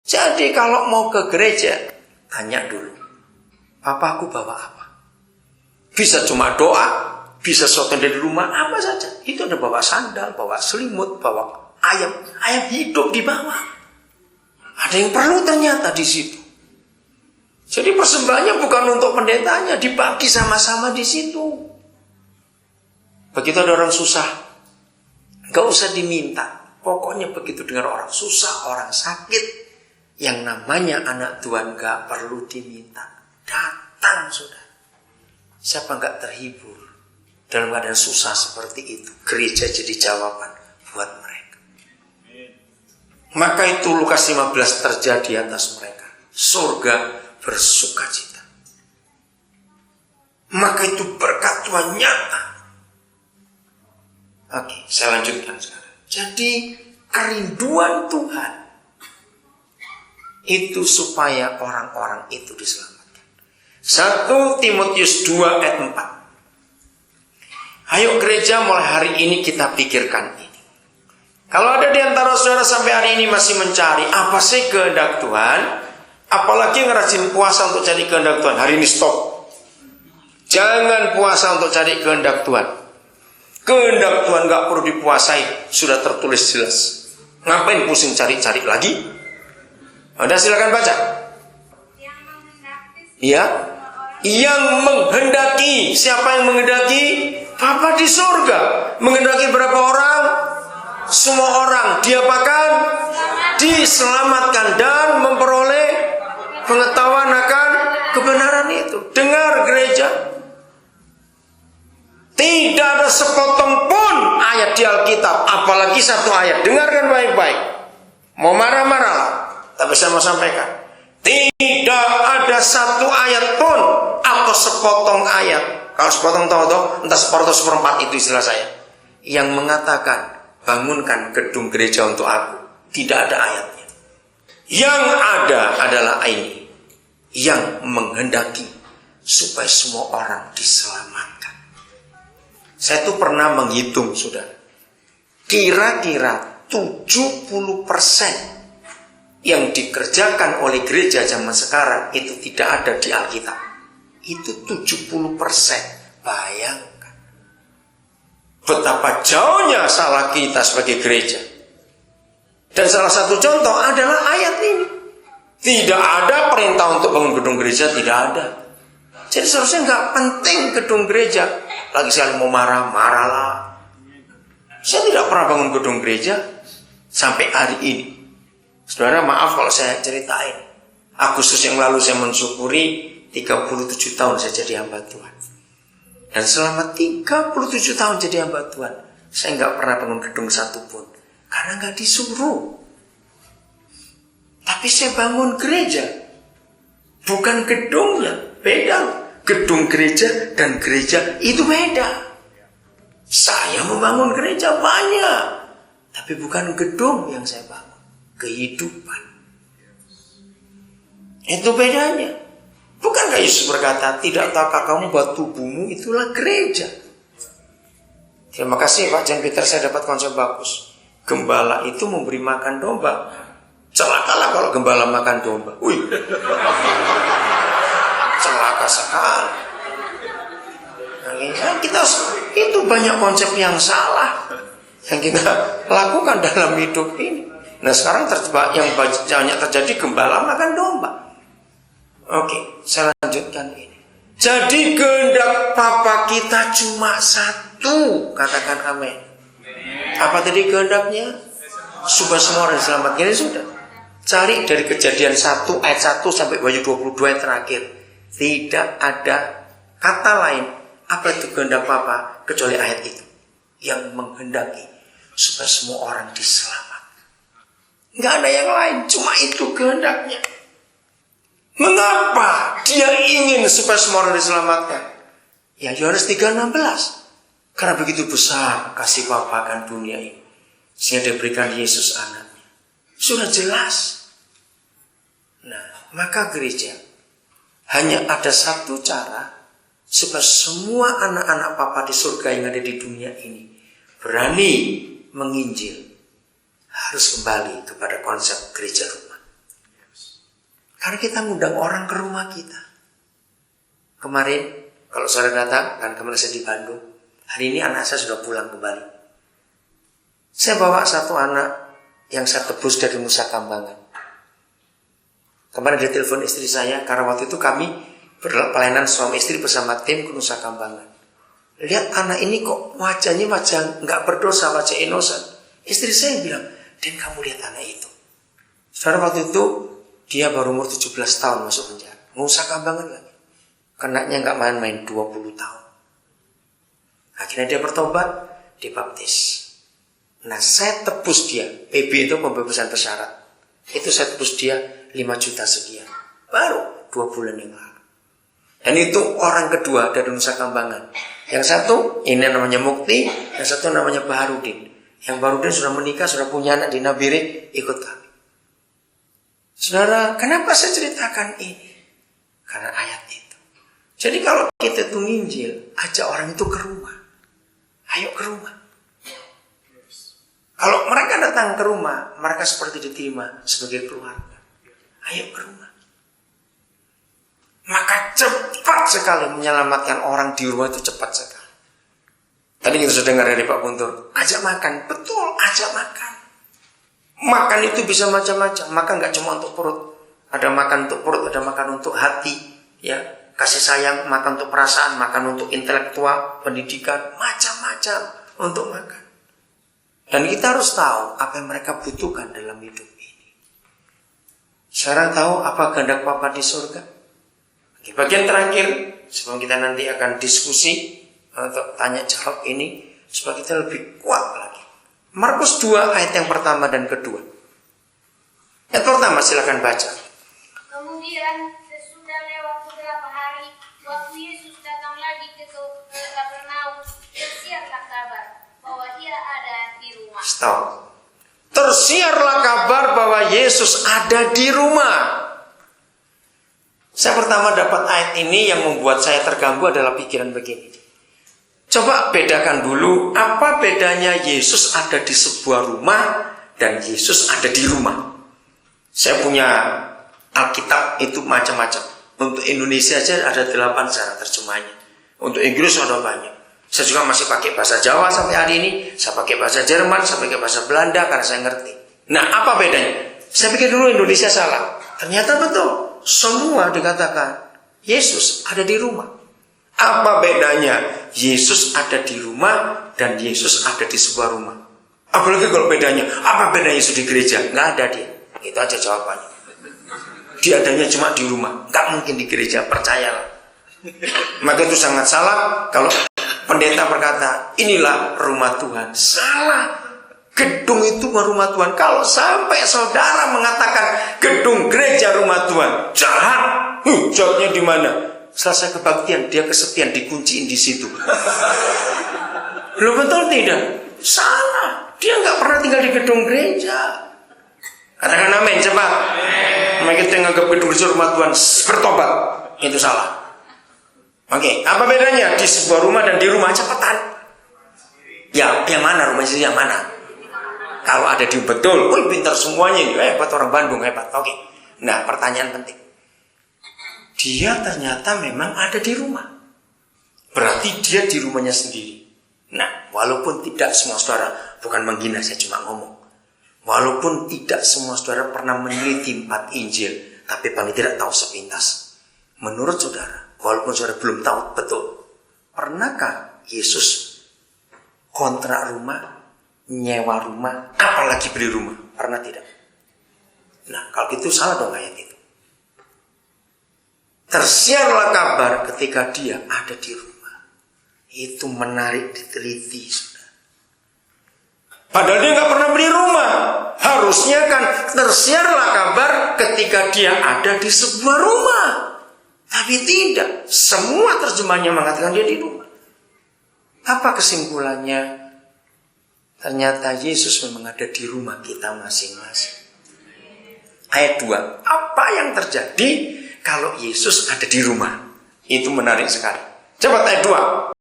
Jadi kalau mau ke gereja, tanya dulu, papaku bawa apa? Bisa cuma doa, bisa sesuatu dari rumah, apa saja. Itu ada bawa sandal, bawa selimut, bawa ayam. Ayam hidup di bawah. Ada yang perlu ternyata di situ. Jadi persembahannya bukan untuk pendetanya, dibagi sama-sama di situ. Begitu ada orang susah, gak usah diminta. Pokoknya begitu dengar orang susah, orang sakit, yang namanya anak Tuhan gak perlu diminta. Datang sudah. Siapa gak terhibur dalam keadaan susah seperti itu? Gereja jadi jawaban buat mereka. Maka itu Lukas 15 terjadi atas mereka. Surga bersukacita. Maka itu berkat Tuhan nyata. Oke, saya lanjutkan sekarang. Jadi kerinduan Tuhan itu supaya orang-orang itu diselamatkan. 1 Timotius 2 ayat 4. Ayo gereja, mulai hari ini kita pikirkan ini. Kalau ada di antara saudara sampai hari ini masih mencari apa sih kehendak Tuhan, apalagi ngerajin puasa untuk cari kehendak Tuhan, hari ini stop. Jangan puasa untuk cari kehendak Tuhan. Kehendak Tuhan gak perlu dipuasai, sudah tertulis jelas. Ngapain pusing cari-cari lagi? Anda silakan baca. Iya. Yang menghendaki. Siapa yang menghendaki? Bapa di surga. Menghendaki berapa orang? Semua orang. Diapakan? Diselamatkan dan memperoleh pengetahuan akan kebenaran itu. Dengar gereja. Tidak ada sepotong pun ayat di Alkitab, apalagi satu ayat. Dengarkan baik-baik. Mau marah-marah. Tapi saya mau sampaikan, tidak ada satu ayat pun atau sepotong ayat. Kalau sepotong tahu, entah seperempat atau seperempat itu istilah saya, yang mengatakan bangunkan gedung gereja untuk aku. Tidak ada ayatnya. Yang ada adalah ini, yang menghendaki supaya semua orang diselamatkan. Saya tuh pernah menghitung sudah, kira-kira 70% yang dikerjakan oleh gereja zaman sekarang itu tidak ada di Alkitab. Itu 70%. Bayangkan betapa jauhnya salah kita sebagai gereja. Dan salah satu contoh adalah ayat ini. Tidak ada perintah untuk bangun gedung gereja, tidak ada. Jadi seharusnya nggak penting gedung gereja. Lagi sekali mau marah-marahlah. Saya tidak pernah bangun gedung gereja sampai hari ini. Saudara, maaf kalau saya ceritain. Agustus yang lalu saya mensyukuri 37 tahun saya jadi hamba Tuhan. Dan selama 37 tahun jadi hamba Tuhan, saya nggak pernah bangun gedung satupun. Karena nggak disuruh. Tapi saya bangun gereja. Bukan gedungnya. Beda. Gedung gereja dan gereja itu beda. Saya membangun gereja banyak. Tapi bukan gedung yang saya bangun. Kehidupan. Itu bedanya. Bukankah Yesus berkata, tidak tahukah kamu bahwa tubuhmu itulah gereja? Terima kasih Pak John Peter, saya dapat konsep bagus. Gembala itu memberi makan domba. Celakalah kalau gembala makan domba. Wih, celaka sekali. Nah, kita itu banyak konsep yang salah yang kita lakukan dalam hidup ini. Nah sekarang yang banyak terjadi gembala makan domba. Oke, saya lanjutkan ini. Jadi kehendak Papa kita cuma satu. Katakan amin. Apa tadi kehendaknya? Supaya semua orang diselamatkan. Ini sudah. Cari dari Kejadian 1 ayat 1 sampai Wahyu 22 ayat terakhir. Tidak ada kata lain. Apa itu kehendak Papa kecuali ayat itu. Yang menghendaki supaya semua orang diselamatkan. Nggak ada yang lain, cuma itu kehendaknya. Mengapa dia ingin supaya semua orang diselamatkan? Ya Yohanes 3:16. Karena begitu besar kasih Bapa akan dunia ini, sehingga diberikan Yesus anaknya. Sudah jelas. Nah, maka gereja hanya ada satu cara supaya semua anak-anak Papa di surga yang ada di dunia ini berani menginjil. Harus kembali kepada konsep gereja rumah. Karena kita ngundang orang ke rumah kita. Kemarin, kalau saudara datang, kan kemarin saya di Bandung. Hari ini anak saya sudah pulang kembali. Saya bawa satu anak yang saya tebus dari Nusa Kambangan. Kemarin dia telepon istri saya, karena waktu itu kami pelayanan suami istri bersama tim ke Nusa Kambangan. Lihat anak ini kok wajahnya wajah nggak berdosa, wajah innocent. Istri saya bilang, "Den, kamu lihat anak itu." Saudara, waktu itu dia baru umur 17 tahun masuk penjara. Nusa Kambangan lagi. Kenaknya nggak main-main, 20 tahun. Akhirnya dia bertobat, dibaptis. Nah, saya tebus dia. PB itu pembebasan bersyarat. Itu saya tebus dia 5 juta sekian. Baru 2 bulan yang lalu. Dan itu orang kedua dari Nusa Kambangan. Yang satu, ini namanya Mukti. Yang satu namanya Baharudin. Yang Baharudin sudah menikah, sudah punya anak di Nabire, ikut kami. Saudara, kenapa saya ceritakan ini? Karena ayat itu. Jadi kalau kita tuh nginjil, ajak orang itu ke rumah. Ayo ke rumah. Kalau mereka datang ke rumah, mereka seperti diterima sebagai keluarga. Ayo ke rumah. Maka cepat sekali menyelamatkan orang di rumah itu, cepat sekali. Tadi kita sudah dengar dari Pak Guntur, ajak makan. Betul, ajak makan. Makan itu bisa macam-macam. Makan nggak cuma untuk perut. Ada makan untuk perut, ada makan untuk hati, ya, kasih sayang, makan untuk perasaan, makan untuk intelektual, pendidikan, macam-macam untuk makan. Dan kita harus tahu apa yang mereka butuhkan dalam hidup ini. Sekarang tahu apa kehendak Bapa di surga? Di bagian terakhir, sebelum kita nanti akan diskusi untuk tanya jawab ini, supaya kita lebih kuat lagi. Markus 2 ayat yang pertama dan kedua. Ayat pertama silakan baca. Kemudian sesudah lewat beberapa hari, waktu Yesus datang lagi ke Kapernaum, tersiarlah kabar bahwa ia ada di rumah. Stop. Tersiarlah kabar bahwa Yesus ada di rumah. Saya pertama dapat ayat ini yang membuat saya terganggu adalah pikiran begini. Coba bedakan dulu apa bedanya Yesus ada di sebuah rumah dan Yesus ada di rumah. Saya punya Alkitab itu macam-macam. Untuk Indonesia saja ada 8 cara terjemahnya. Untuk Inggris ada banyak. Saya juga masih pakai bahasa Jawa sampai hari ini. Saya pakai bahasa Jerman, saya pakai bahasa Belanda karena saya ngerti. Nah, apa bedanya? Saya pikir dulu Indonesia salah. Ternyata betul. Semua dikatakan Yesus ada di rumah. Apa bedanya Yesus ada di rumah dan Yesus ada di sebuah rumah? Apalagi kalau bedanya, apa bedanya Yesus di gereja? Nggak ada dia. Itu aja jawabannya. Dia adanya cuma di rumah, nggak mungkin di gereja, percayalah. Maka itu sangat salah kalau pendeta berkata, inilah rumah Tuhan. Salah. Gedung itu rumah Tuhan. Kalau sampai saudara mengatakan gedung gereja rumah Tuhan, jahat. Jawabnya di mana? Selesai kebaktian, dia kesepian, dikunciin di situ. Belum betul tidak? Salah. Dia nggak pernah tinggal di gedung gereja. Katakan amin, cepat. Mereka kita nganggap gedung gereja rumah Tuhan, bertobat. Itu salah. Oke, apa bedanya di sebuah rumah dan di rumah? Cepetan. Ya, yang mana rumah sih? Yang mana? Kalau ada di betul, pintar semuanya. Hebat orang Bandung, hebat. Oke. Nah, pertanyaan penting. Dia ternyata memang ada di rumah. Berarti dia di rumahnya sendiri. Nah, walaupun tidak semua saudara, bukan menghina, saya cuma ngomong. Walaupun tidak semua saudara pernah meneliti 4 Injil, tapi paling tidak tahu sepintas. Menurut saudara, walaupun saudara belum tahu betul, pernahkah Yesus kontrak rumah, nyewa rumah, apalagi beli rumah? Pernah tidak? Nah, kalau gitu salah dong ayat itu. Tersiarlah kabar ketika dia ada di rumah. Itu menarik diteliti, saudara. Padahal dia nggak pernah beli rumah. Harusnya kan tersiarlah kabar ketika dia ada di sebuah rumah. Tapi tidak. Semua terjemahnya mengatakan dia di rumah. Apa kesimpulannya? Ternyata Yesus memang ada di rumah kita masing-masing. Ayat 2. Apa yang terjadi kalau Yesus ada di rumah? Itu menarik sekali. Coba ayat 2.